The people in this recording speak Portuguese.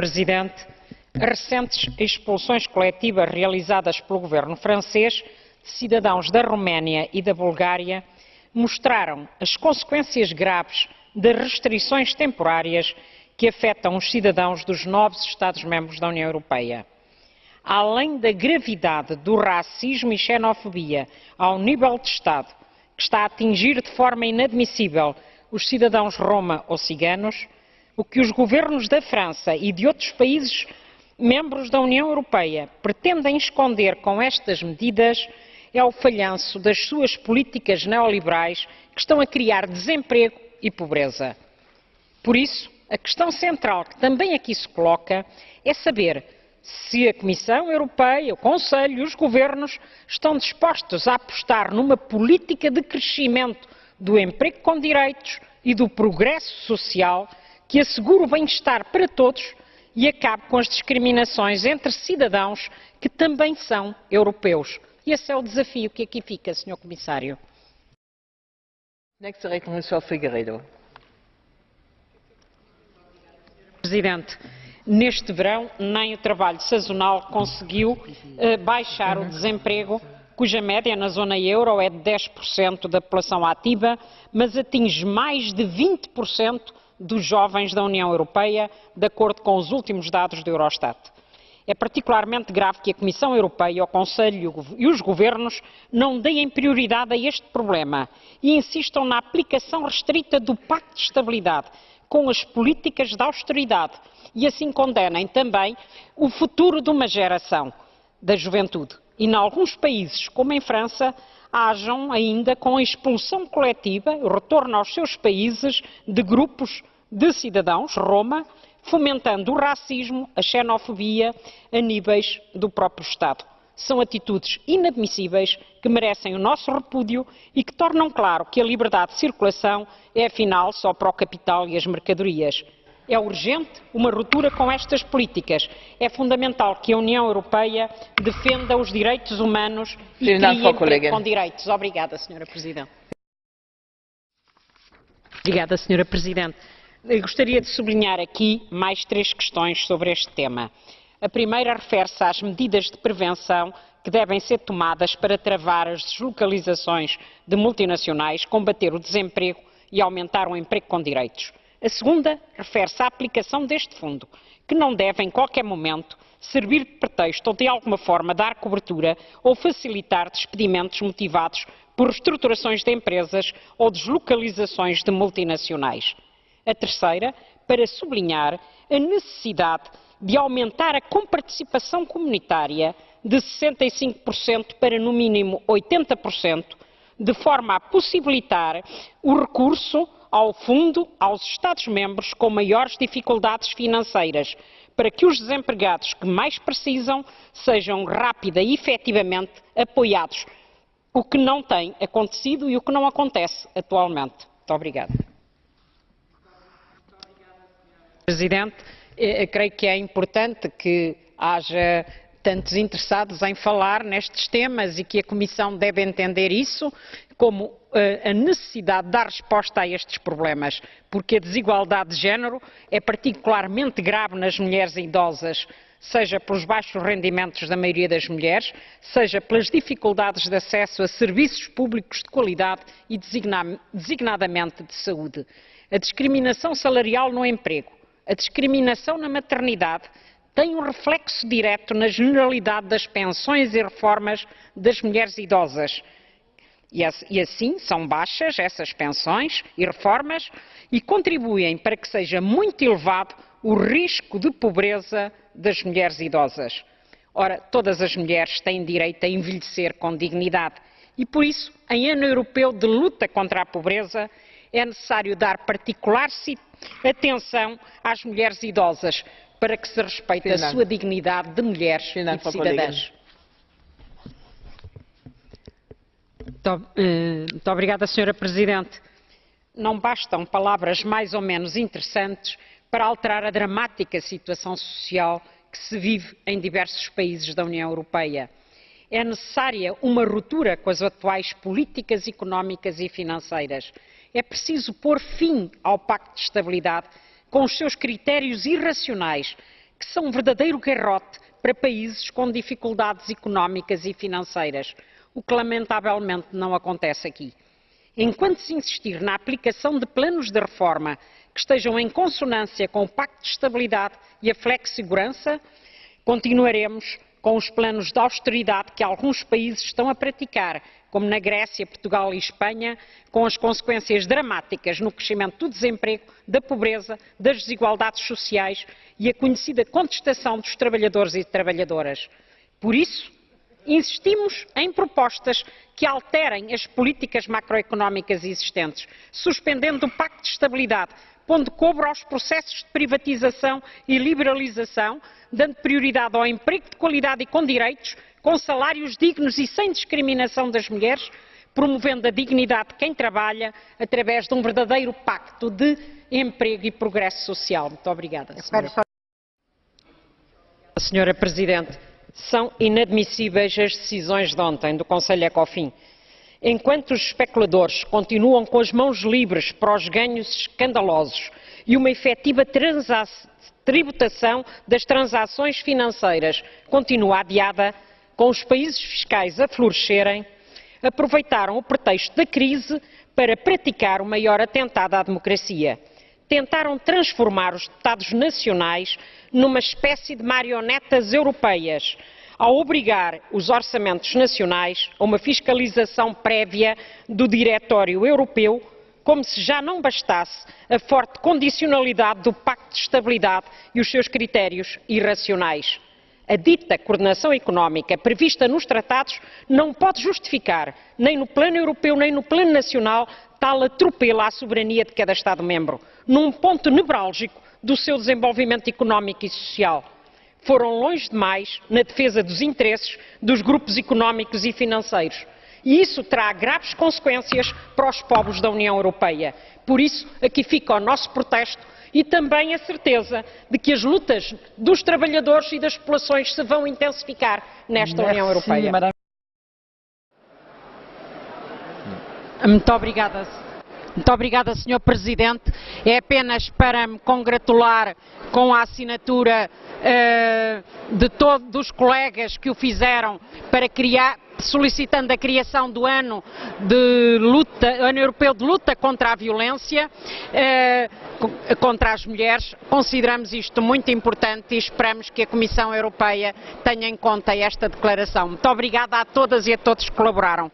Presidente, as recentes expulsões coletivas realizadas pelo governo francês de cidadãos da Roménia e da Bulgária mostraram as consequências graves das restrições temporárias que afetam os cidadãos dos novos Estados-membros da União Europeia. Além da gravidade do racismo e xenofobia ao nível de Estado, que está a atingir de forma inadmissível os cidadãos roma ou ciganos, o que os governos da França e de outros países membros da União Europeia pretendem esconder com estas medidas é o falhanço das suas políticas neoliberais que estão a criar desemprego e pobreza. Por isso, a questão central que também aqui se coloca é saber se a Comissão Europeia, o Conselho e os governos estão dispostos a apostar numa política de crescimento do emprego com direitos e do progresso social que assegure o bem-estar para todos e acabe com as discriminações entre cidadãos que também são europeus. Esse é o desafio que aqui fica, Sr. Comissário. Presidente, neste verão nem o trabalho sazonal conseguiu baixar o desemprego, cuja média na zona euro é de 10% da população ativa, mas atinge mais de 20% dos jovens da União Europeia, de acordo com os últimos dados do Eurostat. É particularmente grave que a Comissão Europeia, o Conselho e os governos não deem prioridade a este problema e insistam na aplicação restrita do Pacto de Estabilidade com as políticas de austeridade e assim condenem também o futuro de uma geração da juventude. E, em alguns países, como em França, hajam ainda com a expulsão coletiva, o retorno aos seus países de grupos de cidadãos roma, fomentando o racismo, a xenofobia a níveis do próprio Estado. São atitudes inadmissíveis que merecem o nosso repúdio e que tornam claro que a liberdade de circulação é afinal só para o capital e as mercadorias. É urgente uma ruptura com estas políticas. É fundamental que a União Europeia defenda os direitos humanos e crie emprego com direitos. Obrigada, Sra. Presidente. Obrigada, Sra. Presidente. Eu gostaria de sublinhar aqui mais 3 questões sobre este tema. A primeira refere-se às medidas de prevenção que devem ser tomadas para travar as deslocalizações de multinacionais, combater o desemprego e aumentar o emprego com direitos. A segunda refere-se à aplicação deste fundo, que não deve em qualquer momento servir de pretexto ou de alguma forma dar cobertura ou facilitar despedimentos motivados por reestruturações de empresas ou deslocalizações de multinacionais. A terceira, para sublinhar a necessidade de aumentar a comparticipação comunitária de 65% para no mínimo 80%, de forma a possibilitar o recurso ao fundo aos Estados-membros com maiores dificuldades financeiras, para que os desempregados que mais precisam sejam rápida e efetivamente apoiados, o que não tem acontecido e o que não acontece atualmente. Muito obrigada. Presidente, creio que é importante que haja tantos interessados em falar nestes temas e que a Comissão deve entender isso como a necessidade de dar resposta a estes problemas, porque a desigualdade de género é particularmente grave nas mulheres idosas, seja pelos baixos rendimentos da maioria das mulheres, seja pelas dificuldades de acesso a serviços públicos de qualidade e designadamente de saúde. A discriminação salarial no emprego, a discriminação na maternidade tem um reflexo direto na generalidade das pensões e reformas das mulheres idosas. E assim são baixas essas pensões e reformas e contribuem para que seja muito elevado o risco de pobreza das mulheres idosas. Ora, todas as mulheres têm direito a envelhecer com dignidade e, por isso, em ano europeu de luta contra a pobreza, é necessário dar particular atenção às mulheres idosas para que se respeite a sua dignidade de mulheres e de cidadãs. Muito obrigada, Sra. Presidente. Não bastam palavras mais ou menos interessantes para alterar a dramática situação social que se vive em diversos países da União Europeia. É necessária uma ruptura com as atuais políticas económicas e financeiras. É preciso pôr fim ao Pacto de Estabilidade com os seus critérios irracionais que são um verdadeiro garrote para países com dificuldades económicas e financeiras, o que lamentavelmente não acontece aqui. Enquanto se insistir na aplicação de planos de reforma que estejam em consonância com o Pacto de Estabilidade e a Flexsegurança, continuaremos com os planos de austeridade que alguns países estão a praticar, como na Grécia, Portugal e Espanha, com as consequências dramáticas no crescimento do desemprego, da pobreza, das desigualdades sociais e a conhecida contestação dos trabalhadores e trabalhadoras. Por isso, insistimos em propostas que alterem as políticas macroeconómicas existentes, suspendendo o Pacto de Estabilidade, pondo cobro aos processos de privatização e liberalização, dando prioridade ao emprego de qualidade e com direitos, com salários dignos e sem discriminação das mulheres, promovendo a dignidade de quem trabalha através de um verdadeiro pacto de emprego e progresso social. Muito obrigada, Senhora Presidente. São inadmissíveis as decisões de ontem do Conselho Ecofin. Enquanto os especuladores continuam com as mãos livres para os ganhos escandalosos e uma efetiva tributação das transações financeiras continua adiada, com os países fiscais a florescerem, aproveitaram o pretexto da crise para praticar o maior atentado à democracia. Tentaram transformar os deputados nacionais numa espécie de marionetas europeias, ao obrigar os orçamentos nacionais a uma fiscalização prévia do Diretório Europeu, como se já não bastasse a forte condicionalidade do Pacto de Estabilidade e os seus critérios irracionais. A dita coordenação económica prevista nos tratados não pode justificar, nem no plano europeu nem no plano nacional, tal atropelo à soberania de cada Estado-membro, num ponto nevrálgico do seu desenvolvimento económico e social. Foram longe demais na defesa dos interesses dos grupos económicos e financeiros. E isso terá graves consequências para os povos da União Europeia. Por isso, aqui fica o nosso protesto e também a certeza de que as lutas dos trabalhadores e das populações se vão intensificar nesta União Europeia. Muito obrigada, Sr. Presidente. É apenas para me congratular com a assinatura de todos os colegas que o fizeram para solicitando a criação do ano europeu de luta contra a violência contra as mulheres. Consideramos isto muito importante e esperamos que a Comissão Europeia tenha em conta esta declaração. Muito obrigada a todas e a todos que colaboraram.